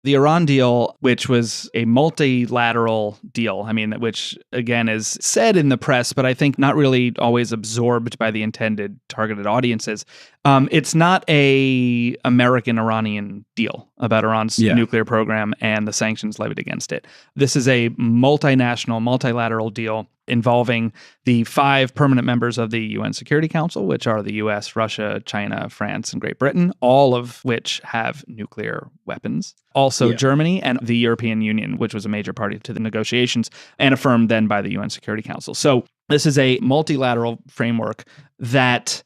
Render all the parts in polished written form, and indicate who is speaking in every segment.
Speaker 1: The Iran deal, which was a multilateral deal, which again is said in the press, but I think not really always absorbed by the intended targeted audiences. It's not a American-Iranian deal about Iran's nuclear program and the sanctions levied against it. This is a multinational, multilateral deal involving the 5 permanent members of the UN Security Council, which are the US, Russia, China, France, and Great Britain, all of which have nuclear weapons. Also Germany and the European Union, which was a major party to the negotiations and affirmed then by the UN Security Council. So this is a multilateral framework that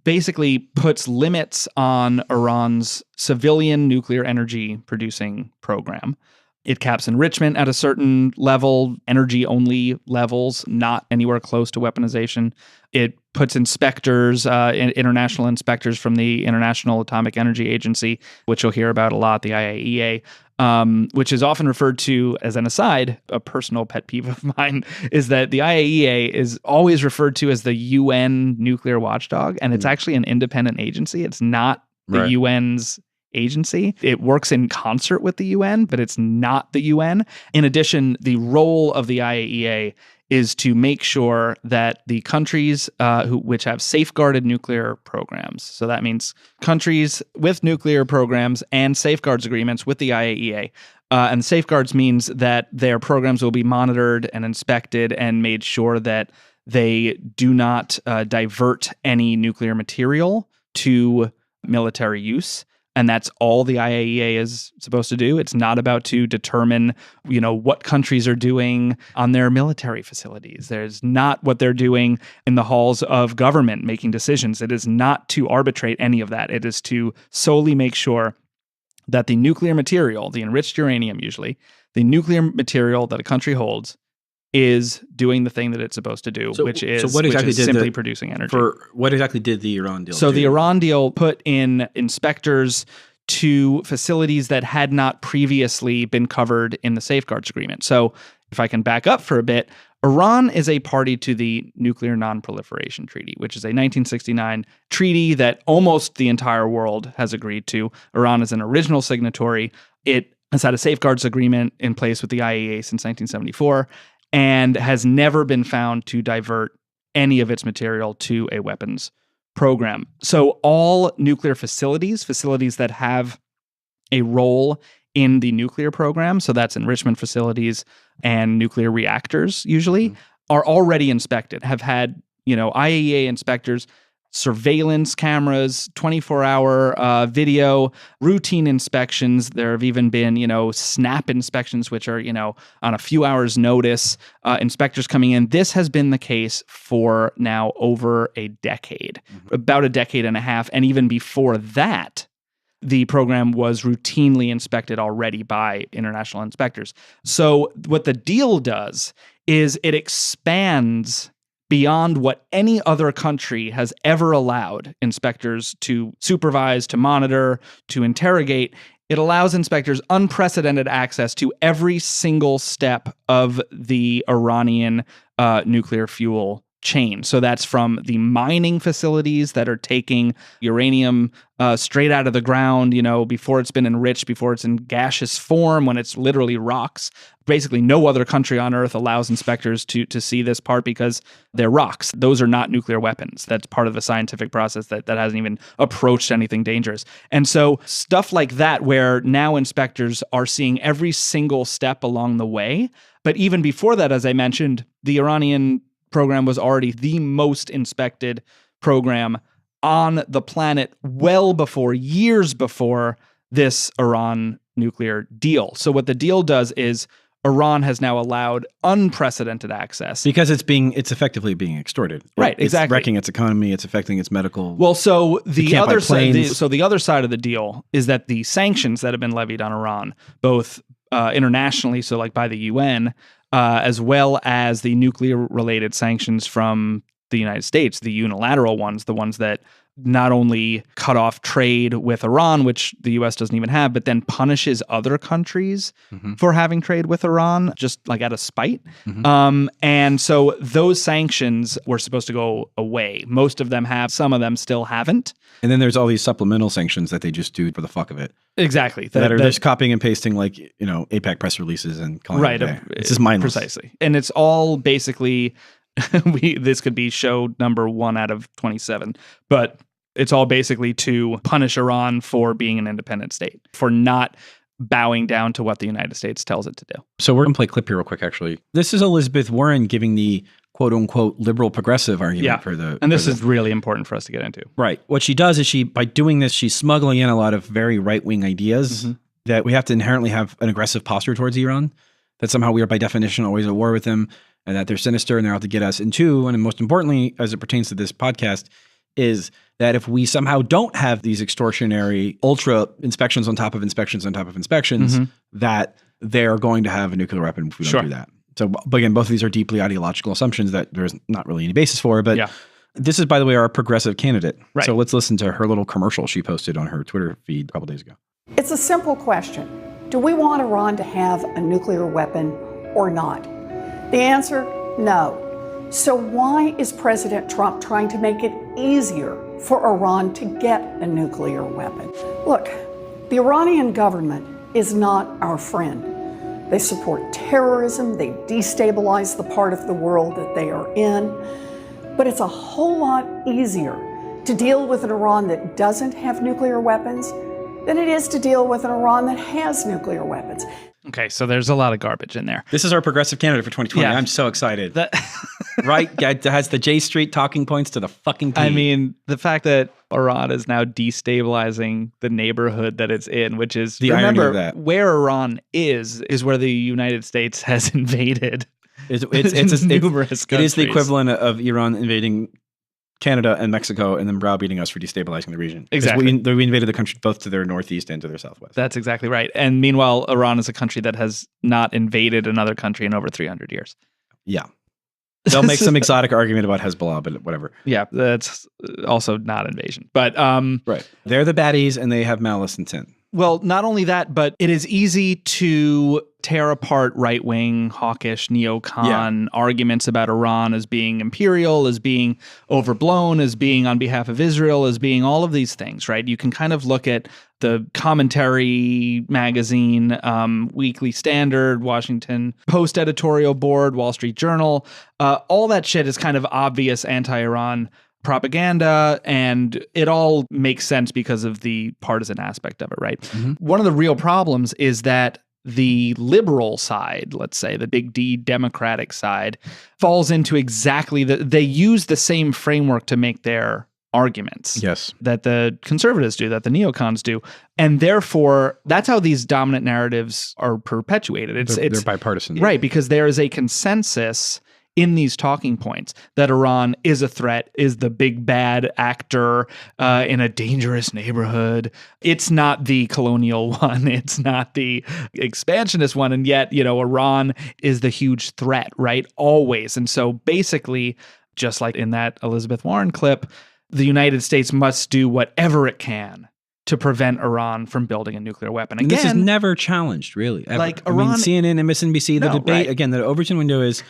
Speaker 1: basically puts limits on Iran's civilian nuclear energy producing program. It caps enrichment at a certain level, energy-only levels, not anywhere close to weaponization. It puts inspectors, international inspectors from the International Atomic Energy Agency, which you'll hear about a lot, the IAEA, which is often referred to, as an aside, a personal pet peeve of mine, is that the IAEA is always referred to as the UN nuclear watchdog, and it's actually an independent agency. It's not the UN's agency. It works in concert with the UN, but it's not the UN. In addition, the role of the IAEA is to make sure that the countries which have safeguarded nuclear programs, so that means countries with nuclear programs and safeguards agreements with the IAEA, and safeguards means that their programs will be monitored and inspected and made sure that they do not divert any nuclear material to military use. And that's all the IAEA is supposed to do. It's not about to determine, what countries are doing on their military facilities. There's not what they're doing in the halls of government making decisions. It is not to arbitrate any of that. It is to solely make sure that the nuclear material, the enriched uranium usually, the nuclear material that a country holds is doing the thing that it's supposed to do, which is simply producing energy.
Speaker 2: What exactly did the Iran deal do?
Speaker 1: So the Iran deal put in inspectors to facilities that had not previously been covered in the safeguards agreement. So if I can back up for a bit, Iran is a party to the Nuclear Non-Proliferation Treaty, which is a 1969 treaty that almost the entire world has agreed to. Iran is an original signatory. It has had a safeguards agreement in place with the IAEA since 1974. And has never been found to divert any of its material to a weapons program. So all nuclear facilities that have a role in the nuclear program, so that's enrichment facilities and nuclear reactors usually, are already inspected, have had, IAEA inspectors, surveillance cameras, 24-hour video, routine inspections. There have even been, snap inspections, which are, on a few hours' notice, inspectors coming in. This has been the case for now over a decade, about a decade and a half. And even before that, the program was routinely inspected already by international inspectors. So what the deal does is it expands beyond what any other country has ever allowed inspectors to supervise, to monitor, to interrogate. It allows inspectors unprecedented access to every single step of the Iranian nuclear fuel chain. So that's from the mining facilities that are taking uranium straight out of the ground, before it's been enriched, before it's in gaseous form, when it's literally rocks. Basically, no other country on Earth allows inspectors to see this part because they're rocks. Those are not nuclear weapons. That's part of the scientific process that hasn't even approached anything dangerous. And so stuff like that, where now inspectors are seeing every single step along the way. But even before that, as I mentioned, the Iranian program was already the most inspected program on the planet years before this Iran nuclear deal. So what the deal does is Iran has now allowed unprecedented access.
Speaker 2: Because it's effectively being extorted.
Speaker 1: Right, exactly.
Speaker 2: It's wrecking its economy, it's affecting its medical.
Speaker 1: Well, so the other side of the deal is that the sanctions that have been levied on Iran, both internationally, so like by the UN, as well as the nuclear-related sanctions from the United States, the unilateral ones, the ones that not only cut off trade with Iran, which the US doesn't even have, but then punishes other countries for having trade with Iran, just like out of spite. And so those sanctions were supposed to go away. Most of them have, some of them still haven't.
Speaker 2: And then there's all these supplemental sanctions that they just do for the fuck of it.
Speaker 1: Exactly.
Speaker 2: That are just copying and pasting like, APEC press releases and calling it a day. It's just mindless.
Speaker 1: Precisely. And it's all basically, this could be show number 1 out of 27, but it's all basically to punish Iran for being an independent state, for not bowing down to what the United States tells it to do.
Speaker 2: So we're going to play a clip here real quick, actually. This is Elizabeth Warren giving the quote-unquote liberal progressive argument for the...
Speaker 1: And this is really important for us to get into.
Speaker 2: Right. What she does is by doing this, she's smuggling in a lot of very right-wing ideas that we have to inherently have an aggressive posture towards Iran, that somehow we are by definition always at war with them, and that they're sinister and they're out to get us. And two, and most importantly, as it pertains to this podcast, is that if we somehow don't have these extortionary ultra inspections on top of inspections on top of inspections, that they're going to have a nuclear weapon if we don't do that. So, but again, both of these are deeply ideological assumptions that there's not really any basis for. But this is, by the way, our progressive candidate. Right. So let's listen to her little commercial she posted on her Twitter feed a couple days ago.
Speaker 3: It's a simple question. Do we want Iran to have a nuclear weapon or not? The answer, no. So why is President Trump trying to make it easier for Iran to get a nuclear weapon? Look, the Iranian government is not our friend. They support terrorism, they destabilize the part of the world that they are in. But it's a whole lot easier to deal with an Iran that doesn't have nuclear weapons than it is to deal with an Iran that has nuclear weapons.
Speaker 1: Okay, so there's a lot of garbage in there.
Speaker 2: This is our progressive candidate for 2020. I'm so excited. Right? It has the J Street talking points to the fucking T.
Speaker 1: I mean, the fact that Iran is now destabilizing the neighborhood that it's in, which is,
Speaker 2: the irony of that.
Speaker 1: Where Iran is where the United States has invaded.
Speaker 2: It's
Speaker 1: numerous countries.
Speaker 2: It is the equivalent of Iran invading Canada and Mexico and then browbeating us for destabilizing the region.
Speaker 1: Exactly.
Speaker 2: We invaded the country both to their northeast and to their southwest.
Speaker 1: That's exactly right. And meanwhile, Iran is a country that has not invaded another country in over 300 years.
Speaker 2: Yeah. They'll make some exotic argument about Hezbollah, but whatever.
Speaker 1: Yeah, that's also not invasion. But
Speaker 2: right. They're the baddies and they have malice intent.
Speaker 1: Well, not only that, but it is easy to tear apart right-wing, hawkish, neocon arguments about Iran as being imperial, as being overblown, as being on behalf of Israel, as being all of these things, right? You can kind of look at the Commentary magazine, Weekly Standard, Washington Post editorial board, Wall Street Journal. All that shit is kind of obvious anti-Iran propaganda, and it all makes sense because of the partisan aspect of it, right? One of the real problems is that the liberal side, let's say the big D Democratic side, falls into exactly they use the same framework to make their arguments that the conservatives do, that the neocons do. And therefore, that's how these dominant narratives are perpetuated.
Speaker 2: They're bipartisan.
Speaker 1: Right, because there is a consensus in these talking points that Iran is a threat, is the big bad actor in a dangerous neighborhood. It's not the colonial one. It's not the expansionist one. And yet, Iran is the huge threat, right? Always. And so basically, just like in that Elizabeth Warren clip, the United States must do whatever it can to prevent Iran from building a nuclear weapon. Again,
Speaker 2: this is never challenged, really. Ever.
Speaker 1: Like Iran,
Speaker 2: CNN, MSNBC, the debate, again, the Overton window is,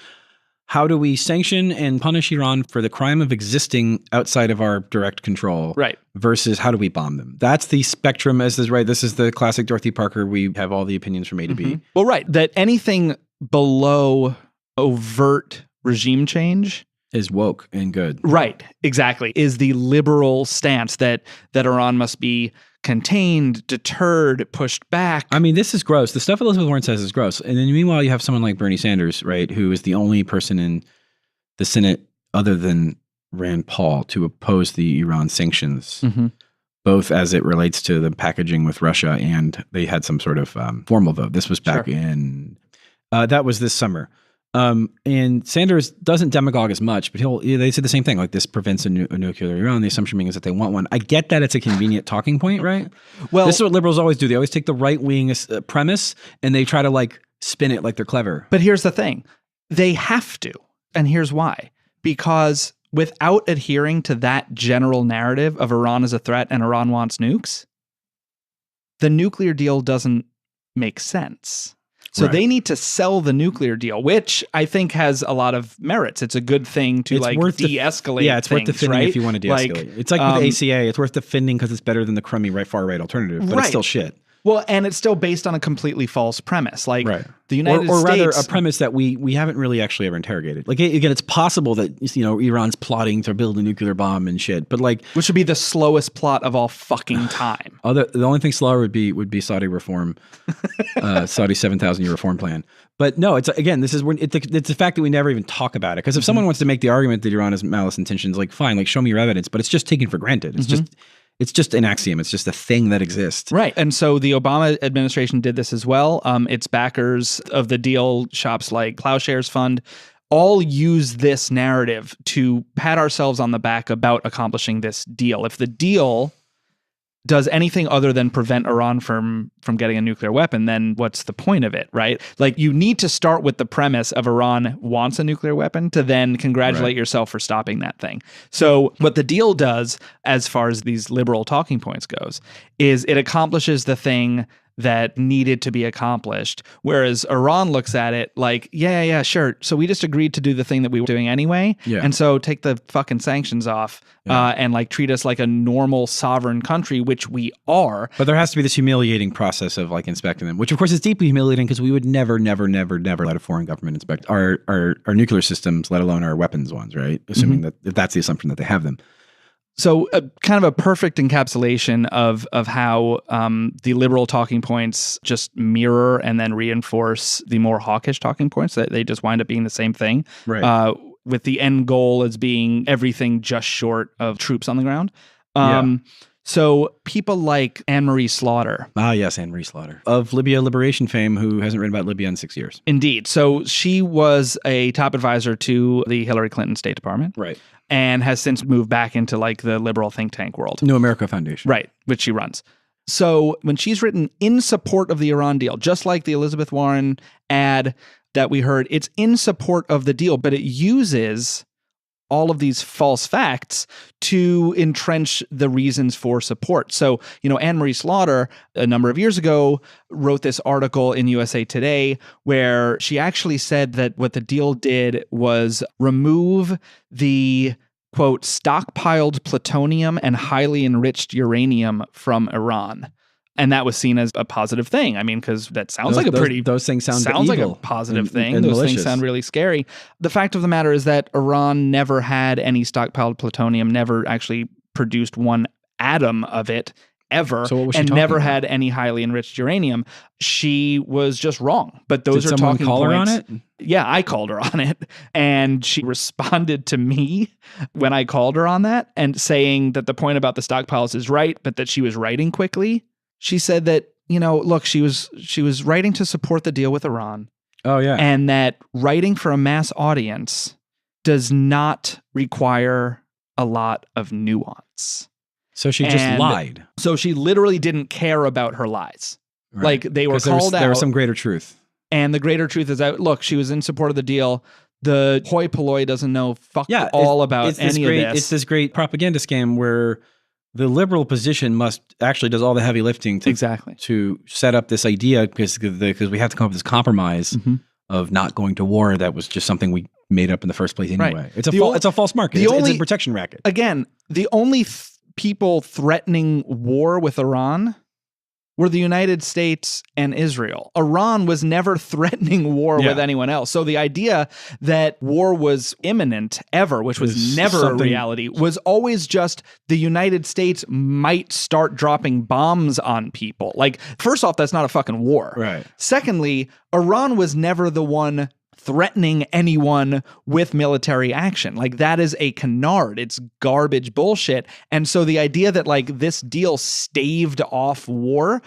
Speaker 2: how do we sanction and punish Iran for the crime of existing outside of our direct control?
Speaker 1: Right.
Speaker 2: Versus how do we bomb them? That's the spectrum, as is right. This is the classic Dorothy Parker. We have all the opinions from A to B.
Speaker 1: Well, right. That anything below overt regime change
Speaker 2: is woke and good.
Speaker 1: Right. Exactly. Is the liberal stance that Iran must be contained, deterred, pushed back.
Speaker 2: I mean, this is gross. The stuff Elizabeth Warren says is gross. And then meanwhile, you have someone like Bernie Sanders, right, who is the only person in the Senate other than Rand Paul to oppose the Iran sanctions, both as it relates to the packaging with Russia, and they had some sort of formal vote. This was back in, that was this summer. And Sanders doesn't demagogue as much, but they say the same thing, like this prevents a nuclear Iran. The assumption being is that they want one. I get that it's a convenient talking point, right? Well, this is what liberals always do. They always take the right wing premise and they try to spin it like they're clever.
Speaker 1: But here's the thing. They have to. And here's why. Because without adhering to that general narrative of Iran as a threat and Iran wants nukes, the nuclear deal doesn't make sense. So they need to sell the nuclear deal, which I think has a lot of merits. It's a good thing to de-escalate.
Speaker 2: It's worth defending if you want to de-escalate. It's like with ACA, it's worth defending because it's better than the crummy far right alternative, but it's still shit.
Speaker 1: Well, and it's still based on a completely false premise. Like the United States,
Speaker 2: or rather, a premise that we haven't really actually ever interrogated. Like again, it's possible that Iran's plotting to build a nuclear bomb and shit, but like
Speaker 1: which would be the slowest plot of all fucking time.
Speaker 2: The only thing slower would be Saudi reform, Saudi 7,000-year reform plan. But no, it's the fact that we never even talk about it. Because if someone wants to make the argument that Iran has malice intentions, like fine, like show me your evidence, but it's just taken for granted. It's just an axiom. It's just a thing that exists.
Speaker 1: Right. And so the Obama administration did this as well. Its backers of the deal, shops like Plowshares Fund, all use this narrative to pat ourselves on the back about accomplishing this deal. If the deal does anything other than prevent Iran from getting a nuclear weapon, then what's the point of it, right? Like, you need to start with the premise of Iran wants a nuclear weapon to then congratulate yourself for stopping that thing. So what the deal does, as far as these liberal talking points goes, is it accomplishes the thing that needed to be accomplished. Whereas Iran looks at it like, yeah, sure. So we just agreed to do the thing that we were doing anyway. Yeah. And so take the fucking sanctions off and like treat us like a normal sovereign country, which we are.
Speaker 2: But there has to be this humiliating process of like inspecting them, which of course is deeply humiliating because we would never let a foreign government inspect our nuclear systems, let alone our weapons ones, right? Assuming that if that's the assumption that they have them.
Speaker 1: So kind of a perfect encapsulation of how the liberal talking points just mirror and then reinforce the more hawkish talking points, that they just wind up being the same thing, with the end goal as being everything just short of troops on the ground. So people like Anne-Marie Slaughter.
Speaker 2: Ah, yes, Anne-Marie Slaughter. Of Libya liberation fame, who hasn't written about Libya in 6 years.
Speaker 1: Indeed. So she was a top advisor to the Hillary Clinton State Department.
Speaker 2: Right.
Speaker 1: And has since moved back into like the liberal think tank world.
Speaker 2: New America Foundation.
Speaker 1: Right, which she runs. So when she's written in support of the Iran deal, just like the Elizabeth Warren ad that we heard, it's in support of the deal, but it uses all of these false facts to entrench the reasons for support. So, Anne-Marie Slaughter, a number of years ago, wrote this article in USA Today where she actually said that what the deal did was remove the, quote, stockpiled plutonium and highly enriched uranium from Iran. And that was seen as a positive thing. I mean, because that sounds
Speaker 2: those things sounds evil
Speaker 1: like a positive thing.
Speaker 2: And
Speaker 1: those
Speaker 2: malicious.
Speaker 1: Things sound really scary. The fact of the matter is that Iran never had any stockpiled plutonium, never actually produced one atom of it ever, and never had any highly enriched uranium. She was just wrong. But those
Speaker 2: Did
Speaker 1: are
Speaker 2: someone
Speaker 1: talking
Speaker 2: call
Speaker 1: points.
Speaker 2: her on it?
Speaker 1: Yeah, I called her on it. And she responded to me when I called her on that and saying that the point about the stockpiles is right, but that she was writing quickly. She said that, look, she was writing to support the deal with Iran.
Speaker 2: Oh, yeah.
Speaker 1: And that writing for a mass audience does not require a lot of nuance.
Speaker 2: So she just lied.
Speaker 1: So she literally didn't care about her lies. Right. Like they were called out.
Speaker 2: There was some greater truth.
Speaker 1: And the greater truth is that, look, she was in support of the deal. The hoi polloi doesn't know all about any of this.
Speaker 2: It's this great propaganda scam where the liberal position does all the heavy lifting to set up this idea because we have to come up with this compromise of not going to war. That was just something we made up in the first place anyway. Right. It's a false market. It's a protection racket.
Speaker 1: Again, the only people threatening war with Iran were the United States and Israel. Iran was never threatening war with anyone else. So the idea that war was imminent ever, which was never a reality, was always just the United States might start dropping bombs on people. Like, first off, that's not a fucking war.
Speaker 2: Right.
Speaker 1: Secondly, Iran was never the one threatening anyone with military action. Like, that is a canard. It's garbage bullshit. And so the idea that like this deal staved off war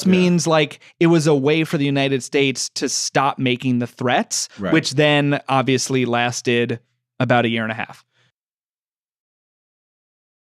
Speaker 1: means like it was a way for the United States to stop making the threats, which then obviously lasted about a year and a half.